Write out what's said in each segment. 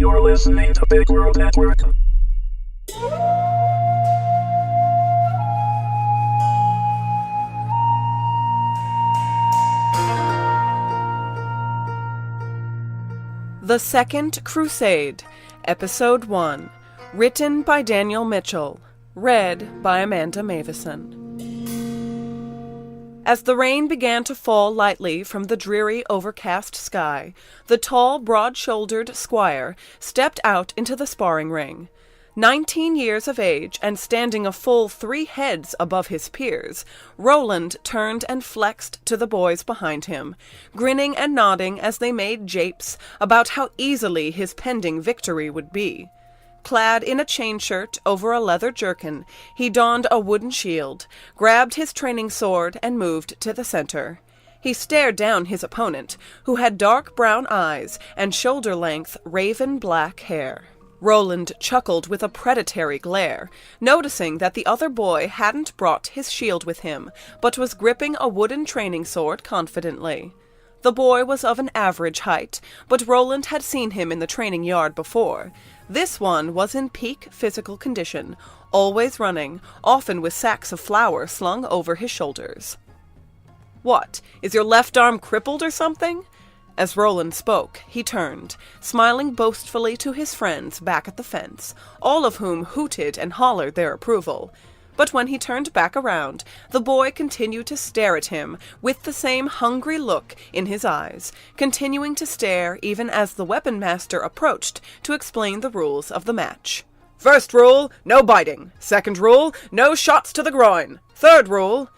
You're listening to Big World Network. The Second Crusade, Episode 1, written by Daniel Mitchell, read by Amanda Mavison. As the rain began to fall lightly from the dreary, overcast sky, the tall, broad-shouldered squire stepped out into the sparring ring. 19 years of age, and standing a full 3 heads above his peers, Roland turned and flexed to the boys behind him, grinning and nodding as they made japes about how easily his pending victory would be. Clad in a chain shirt over a leather jerkin, he donned a wooden shield, grabbed his training sword, and moved to the center. He stared down his opponent, who had dark brown eyes and shoulder-length raven-black hair. Roland chuckled with a predatory glare, noticing that the other boy hadn't brought his shield with him, but was gripping a wooden training sword confidently. The boy was of an average height, but Roland had seen him in the training yard before. This one was in peak physical condition, always running, often with sacks of flour slung over his shoulders. "What, is your left arm crippled or something?" As Roland spoke, he turned, smiling boastfully to his friends back at the fence, all of whom hooted and hollered their approval. But when he turned back around, the boy continued to stare at him with the same hungry look in his eyes, continuing to stare even as the weapon master approached to explain the rules of the match. "First rule, no biting. Second rule, no shots to the groin. Third rule—"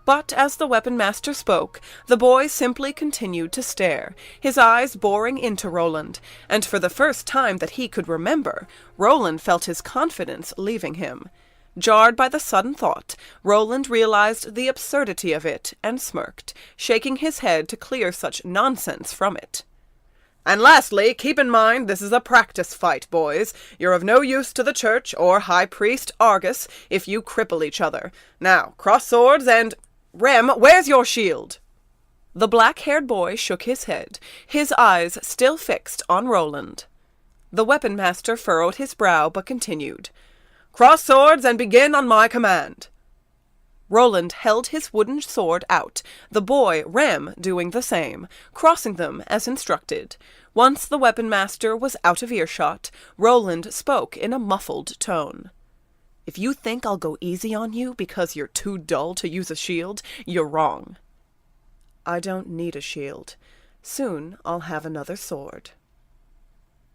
But as the weapon master spoke, the boy simply continued to stare, his eyes boring into Roland, and for the first time that he could remember, Roland felt his confidence leaving him. Jarred by the sudden thought, Roland realized the absurdity of it and smirked, shaking his head to clear such nonsense from it. "And lastly, keep in mind this is a practice fight, boys. You're of no use to the church or High Priest Argus if you cripple each other. Now, cross swords and— Rem, where's your shield?" The black-haired boy shook his head, his eyes still fixed on Roland. The weapon master furrowed his brow but continued. "Cross swords and begin on my command." Roland held his wooden sword out, the boy, Rem, doing the same, crossing them as instructed. Once the weapon master was out of earshot, Roland spoke in a muffled tone. "If you think I'll go easy on you because you're too dull to use a shield, you're wrong." "I don't need a shield. Soon I'll have another sword."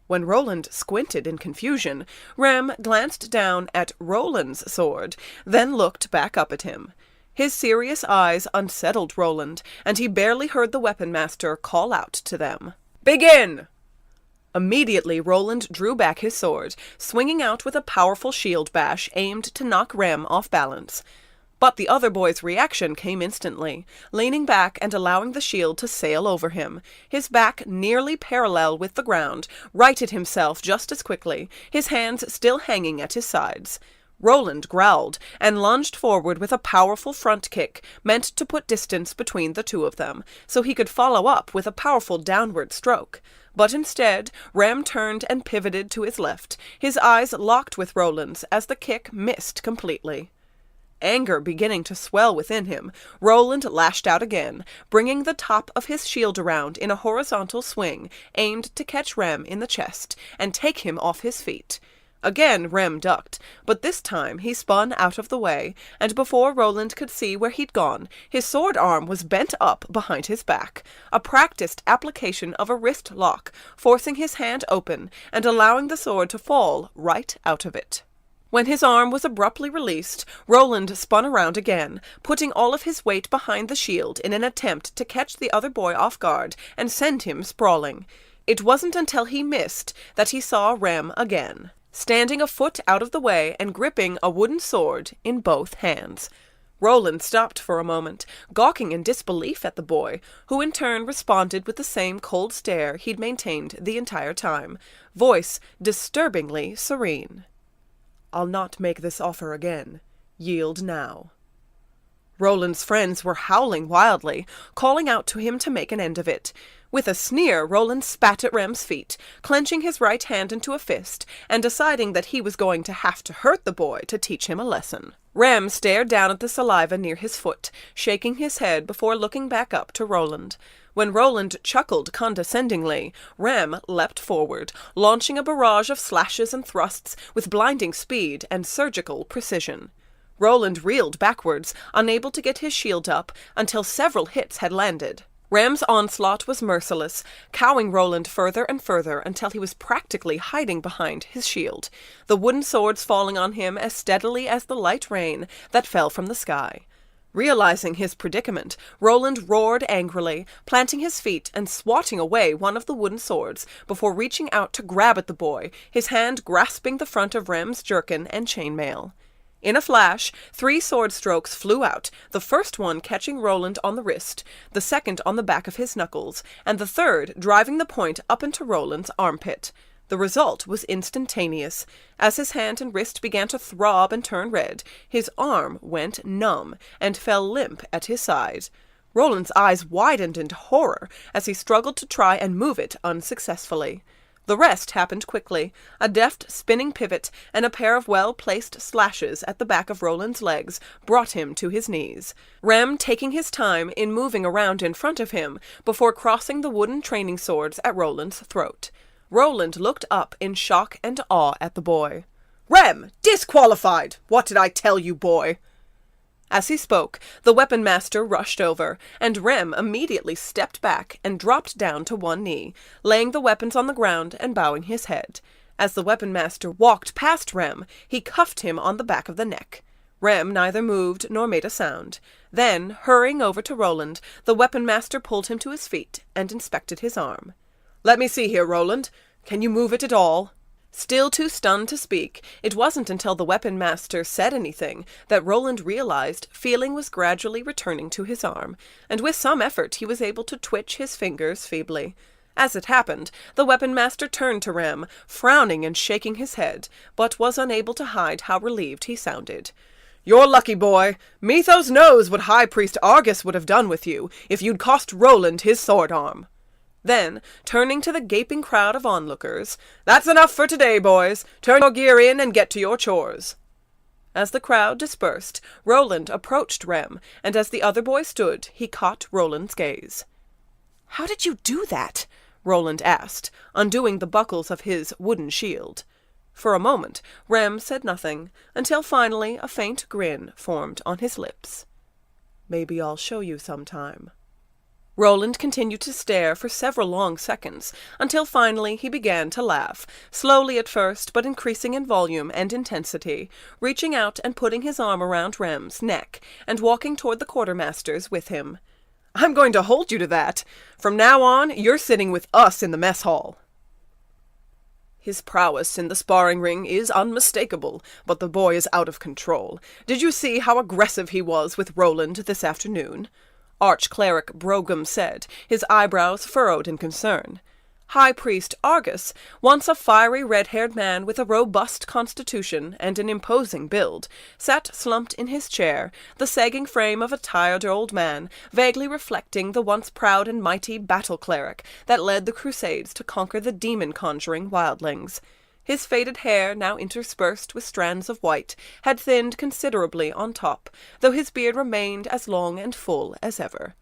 When Roland squinted in confusion, Rem glanced down at Roland's sword, then looked back up at him. His serious eyes unsettled Roland, and he barely heard the weapon master call out to them. "Begin!" Immediately Roland drew back his sword, swinging out with a powerful shield bash aimed to knock Rem off balance. But the other boy's reaction came instantly, leaning back and allowing the shield to sail over him. His back nearly parallel with the ground, righted himself just as quickly, his hands still hanging at his sides. Roland growled and lunged forward with a powerful front kick meant to put distance between the two of them, so he could follow up with a powerful downward stroke. But instead, Rem turned and pivoted to his left, his eyes locked with Roland's as the kick missed completely. Anger beginning to swell within him, Roland lashed out again, bringing the top of his shield around in a horizontal swing aimed to catch Rem in the chest and take him off his feet. Again Rem ducked, but this time he spun out of the way, and before Roland could see where he'd gone, his sword arm was bent up behind his back, a practiced application of a wrist lock, forcing his hand open and allowing the sword to fall right out of it. When his arm was abruptly released, Roland spun around again, putting all of his weight behind the shield in an attempt to catch the other boy off guard and send him sprawling. It wasn't until he missed that he saw Rem again, standing a foot out of the way and gripping a wooden sword in both hands. Roland stopped for a moment, gawking in disbelief at the boy, who in turn responded with the same cold stare he'd maintained the entire time, voice disturbingly serene. "I'll not make this offer again. Yield now." Roland's friends were howling wildly, calling out to him to make an end of it. With a sneer, Roland spat at Rem's feet, clenching his right hand into a fist, and deciding that he was going to have to hurt the boy to teach him a lesson. Rem stared down at the saliva near his foot, shaking his head before looking back up to Roland. When Roland chuckled condescendingly, Rem leapt forward, launching a barrage of slashes and thrusts with blinding speed and surgical precision. Roland reeled backwards, unable to get his shield up, until several hits had landed. Rem's onslaught was merciless, cowing Roland further and further until he was practically hiding behind his shield, the wooden swords falling on him as steadily as the light rain that fell from the sky. Realizing his predicament, Roland roared angrily, planting his feet and swatting away one of the wooden swords before reaching out to grab at the boy, his hand grasping the front of Rem's jerkin and chainmail. In a flash, 3 sword strokes flew out, the first one catching Roland on the wrist, the second on the back of his knuckles, and the third driving the point up into Roland's armpit. The result was instantaneous. As his hand and wrist began to throb and turn red, his arm went numb and fell limp at his side. Roland's eyes widened in horror as he struggled to try and move it unsuccessfully. The rest happened quickly. A deft spinning pivot and a pair of well-placed slashes at the back of Roland's legs brought him to his knees, Rem taking his time in moving around in front of him before crossing the wooden training swords at Roland's throat. Roland looked up in shock and awe at the boy. "Rem! Disqualified! What did I tell you, boy?" As he spoke, the weapon master rushed over, and Rem immediately stepped back and dropped down to one knee, laying the weapons on the ground and bowing his head. As the weapon master walked past Rem, he cuffed him on the back of the neck. Rem neither moved nor made a sound. Then, hurrying over to Roland, the weapon master pulled him to his feet and inspected his arm. "Let me see here, Roland. Can you move it at all?" Still too stunned to speak, it wasn't until the weapon master said anything that Roland realized feeling was gradually returning to his arm, and with some effort he was able to twitch his fingers feebly. As it happened, the weapon master turned to Rem, frowning and shaking his head, but was unable to hide how relieved he sounded. "You're lucky, boy. Mithos knows what High Priest Argus would have done with you if you'd cost Roland his sword arm." Then, turning to the gaping crowd of onlookers, "That's enough for today, boys. Turn your gear in and get to your chores." As the crowd dispersed, Roland approached Rem, and as the other boy stood, he caught Roland's gaze. "How did you do that?" Roland asked, undoing the buckles of his wooden shield. For a moment, Rem said nothing, until finally a faint grin formed on his lips. "Maybe I'll show you sometime." Roland continued to stare for several long seconds, until finally he began to laugh, slowly at first, but increasing in volume and intensity, reaching out and putting his arm around Rem's neck, and walking toward the quartermasters with him. "I'm going to hold you to that. From now on, you're sitting with us in the mess hall." "His prowess in the sparring ring is unmistakable, but the boy is out of control. Did you see how aggressive he was with Roland this afternoon?" Arch-cleric Brogum said, his eyebrows furrowed in concern. High Priest Argus, once a fiery red-haired man with a robust constitution and an imposing build, sat slumped in his chair, the sagging frame of a tired old man, vaguely reflecting the once proud and mighty battle-cleric that led the Crusades to conquer the demon-conjuring wildlings. His faded hair, now interspersed with strands of white, had thinned considerably on top, though his beard remained as long and full as ever.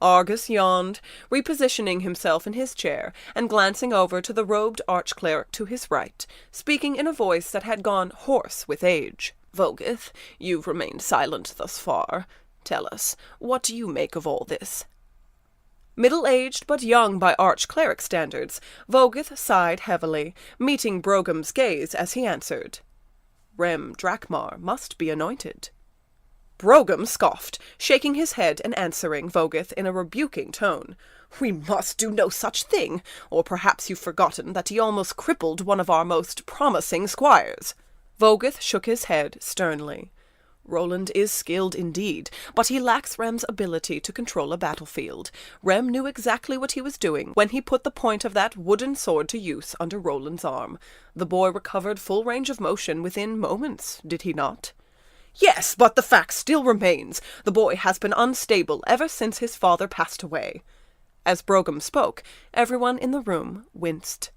Argus yawned, repositioning himself in his chair, and glancing over to the robed arch-cleric to his right, speaking in a voice that had gone hoarse with age. "Vogith, you've remained silent thus far. Tell us, what do you make of all this?" Middle-aged but young by arch-cleric standards, Vogith sighed heavily, meeting Brogum's gaze as he answered. "Rem Drakmar must be anointed." Brogum scoffed, shaking his head and answering Vogith in a rebuking tone. "We must do no such thing, or perhaps you've forgotten that he almost crippled one of our most promising squires." Vogith shook his head sternly. "Roland is skilled indeed, but he lacks Rem's ability to control a battlefield. Rem knew exactly what he was doing when he put the point of that wooden sword to use under Roland's arm. The boy recovered full range of motion within moments, did he not?" Yes, but the fact still remains. The boy has been unstable ever since his father passed away. As Brogum spoke, everyone in the room winced.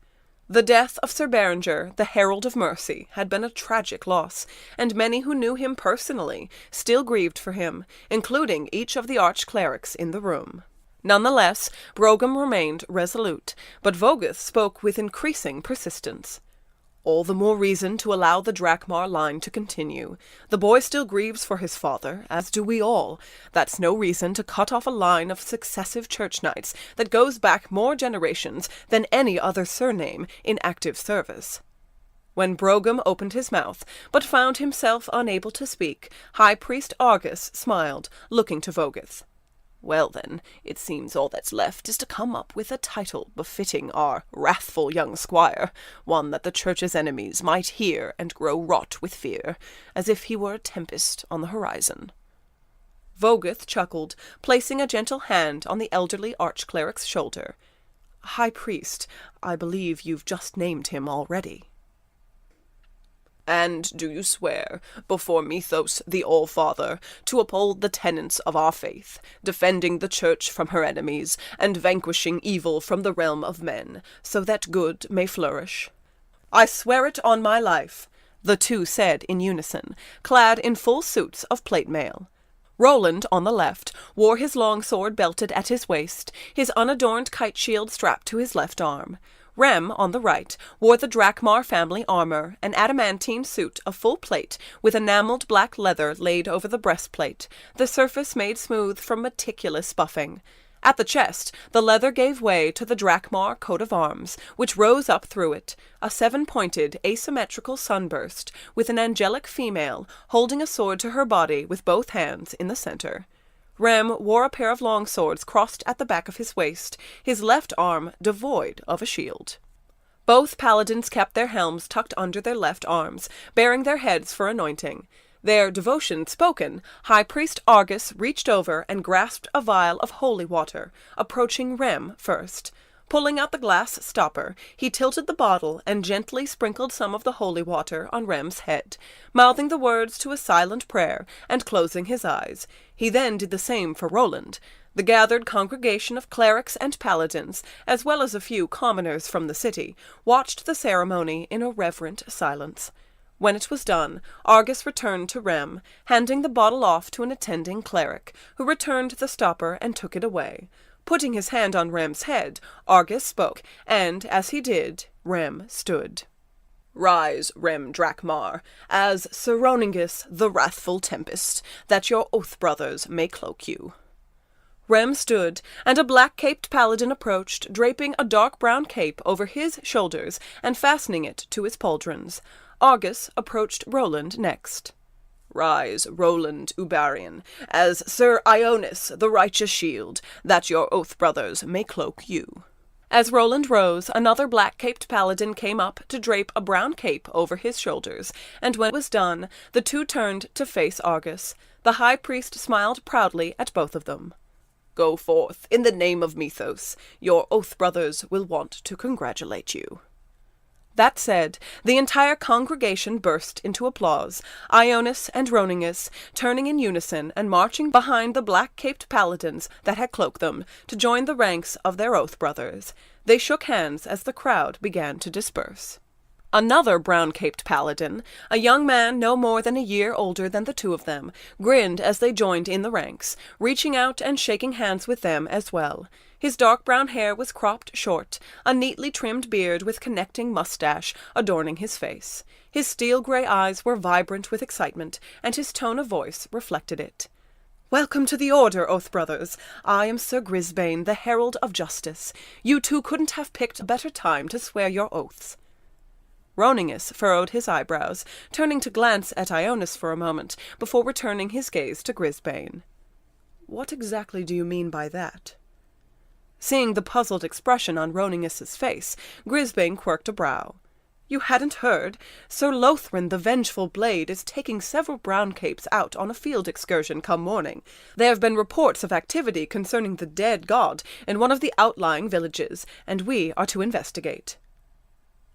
The death of Sir Berenger, the Herald of Mercy, had been a tragic loss, and many who knew him personally still grieved for him, including each of the arch-clerics in the room. Nonetheless, Brogum remained resolute, but Voguth spoke with increasing persistence. All the more reason to allow the Drakmar line to continue. The boy still grieves for his father, as do we all. That's no reason to cut off a line of successive church knights that goes back more generations than any other surname in active service. When Brogum opened his mouth, but found himself unable to speak, High Priest Argus smiled, looking to Voguth. Well then, it seems all that's left is to come up with a title befitting our wrathful young squire, one that the church's enemies might hear and grow wrought with fear, as if he were a tempest on the horizon. Voguth chuckled, placing a gentle hand on the elderly arch-cleric's shoulder. High Priest, I believe you've just named him already. And do you swear, before Mithos the All-Father, to uphold the tenets of our faith, defending the Church from her enemies, and vanquishing evil from the realm of men, so that good may flourish? I swear it on my life, the two said in unison, clad in full suits of plate mail. Roland, on the left, wore his long sword belted at his waist, his unadorned kite-shield strapped to his left arm. Rem, on the right, wore the Drakmar family armor, an adamantine suit of full plate with enameled black leather laid over the breastplate, the surface made smooth from meticulous buffing. At the chest, the leather gave way to the Drakmar coat of arms, which rose up through it, a seven-pointed, asymmetrical sunburst, with an angelic female holding a sword to her body with both hands in the center. Rem wore a pair of long swords crossed at the back of his waist, his left arm devoid of a shield. Both paladins kept their helms tucked under their left arms, baring their heads for anointing. Their devotion spoken, High Priest Argus reached over and grasped a vial of holy water, approaching Rem first. Pulling out the glass stopper, he tilted the bottle and gently sprinkled some of the holy water on Rem's head, mouthing the words to a silent prayer and closing his eyes. He then did the same for Roland. The gathered congregation of clerics and paladins, as well as a few commoners from the city, watched the ceremony in a reverent silence. When it was done, Argus returned to Rem, handing the bottle off to an attending cleric, who returned the stopper and took it away. Putting his hand on Rem's head, Argus spoke, and, as he did, Rem stood. Rise, Rem Drakmar, as Sir Roningus the Wrathful Tempest, that your oath-brothers may cloak you. Rem stood, and a black-caped paladin approached, draping a dark brown cape over his shoulders and fastening it to his pauldrons. Argus approached Roland next. Rise, Roland Ubarian, as Sir Ionis the Righteous Shield, that your oath-brothers may cloak you. As Roland rose, another black-caped paladin came up to drape a brown cape over his shoulders, and when it was done, the two turned to face Argus. The high priest smiled proudly at both of them. Go forth, in the name of Mithos. Your oath-brothers will want to congratulate you. That said, the entire congregation burst into applause, Ionis and Roningus turning in unison and marching behind the black-caped paladins that had cloaked them to join the ranks of their oath-brothers. They shook hands as the crowd began to disperse. Another brown-caped paladin, a young man no more than a year older than the two of them, grinned as they joined in the ranks, reaching out and shaking hands with them as well. His dark brown hair was cropped short, a neatly trimmed beard with connecting mustache adorning his face. His steel-gray eyes were vibrant with excitement, and his tone of voice reflected it. Welcome to the Order, Oath-brothers. I am Sir Grisbane, the Herald of Justice. You two couldn't have picked a better time to swear your oaths. Roningus furrowed his eyebrows, turning to glance at Ionis for a moment, before returning his gaze to Grisbane. What exactly do you mean by that? Seeing the puzzled expression on Roningus's face, Grisbane quirked a brow. You hadn't heard? Sir Lothran the Vengeful Blade is taking several brown capes out on a field excursion come morning. There have been reports of activity concerning the dead god in one of the outlying villages, and we are to investigate.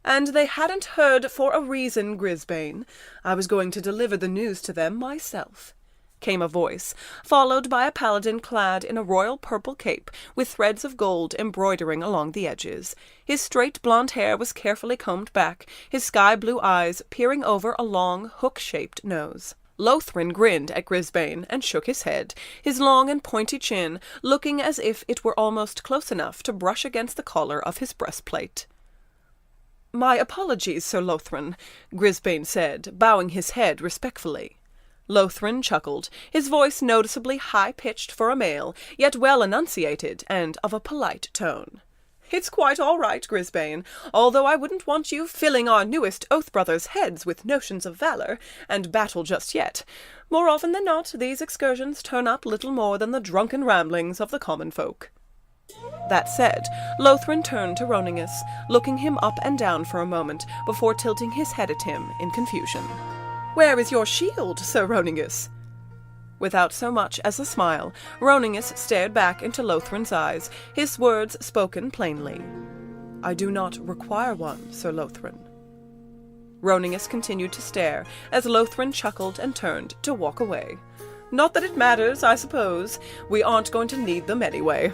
And they hadn't heard for a reason, Grisbane. I was going to deliver the news to them myself, came a voice, followed by a paladin clad in a royal purple cape with threads of gold embroidering along the edges. His straight blonde hair was carefully combed back, his sky-blue eyes peering over a long, hook-shaped nose. Lothrin grinned at Grisbane and shook his head, his long and pointy chin looking as if it were almost close enough to brush against the collar of his breastplate. "My apologies, Sir Lothrin," Grisbane said, bowing his head respectfully. Lothrin chuckled, his voice noticeably high-pitched for a male, yet well enunciated and of a polite tone. "It's quite all right, Grisbane, although I wouldn't want you filling our newest Oath Brothers' heads with notions of valor and battle just yet. More often than not, these excursions turn up little more than the drunken ramblings of the common folk." That said, Lothrin turned to Roningus, looking him up and down for a moment before tilting his head at him in confusion. "Where is your shield, Sir Roningus?" Without so much as a smile, Roningus stared back into Lothrin's eyes, his words spoken plainly. "I do not require one, Sir Lothrin." Roningus continued to stare as Lothrin chuckled and turned to walk away. "Not that it matters, I suppose. We aren't going to need them anyway."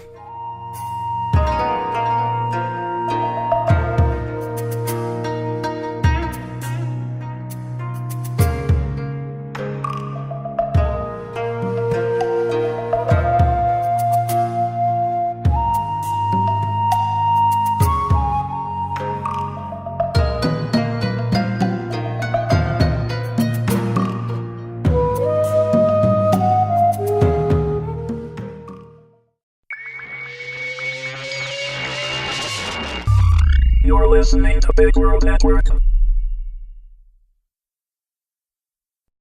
You're listening to Big World Network.